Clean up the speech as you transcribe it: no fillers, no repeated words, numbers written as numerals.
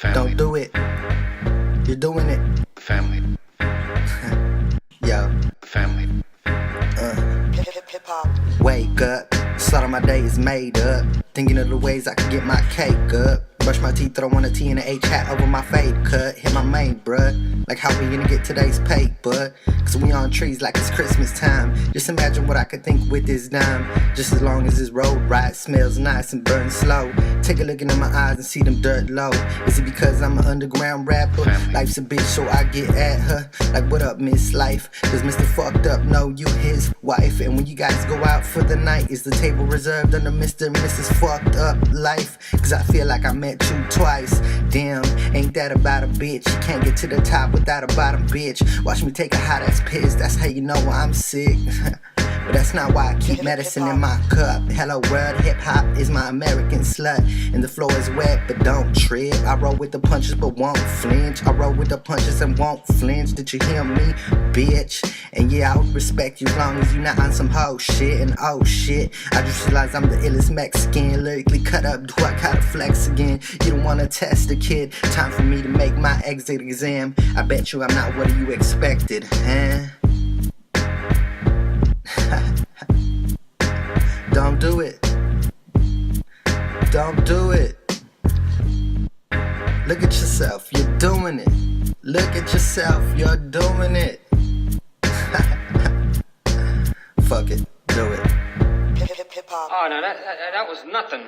Don't do it. You're doing it. Family. Yo. Family. Wake up. Start of my day is made up. Thinking of the ways I can get my cake up. Brush my teeth, throw on a T and a H hat over my fade cut. Hit my main, bruh. Like how we gonna get today's paper? Cause we on trees like it's Christmas time. Just imagine what I could think with this dime. Just as long as this road ride smells nice and burns slow. Take a look into my eyes and see them dirt low. Is it because I'm an underground rapper? Life's a bitch so I get at her. Like what up, Miss Life? Does Mr. Fucked Up know you his wife? And when you guys go out for the night, is the table reserved under Mr. and Mrs. Fucked Up Life? Cause I feel like I met you twice. Damn, ain't that about a bitch? You can't get to the top without a bottom, bitch. Watch me take a hot ass piss, that's how you know I'm sick. But that's not why I keep medicine in my cup. Hello world, hip hop is my American slut. And the floor is wet, but don't trip. I roll with the punches but won't flinch. I roll with the punches and won't flinch. Did you hear me, bitch? And yeah, I would respect you as long as you not on some hoe shit. And oh shit, I just realized I'm the illest Mexican. Lyrically cut up, do I gotta flex again? You don't wanna test a kid. Time for me to make my exit exam. I bet you I'm not what you expected, huh? Don't do it. Don't do it. Look at yourself, you're doing it. Look at yourself, you're doing it. Fuck it, do it. Oh no, that was nothing.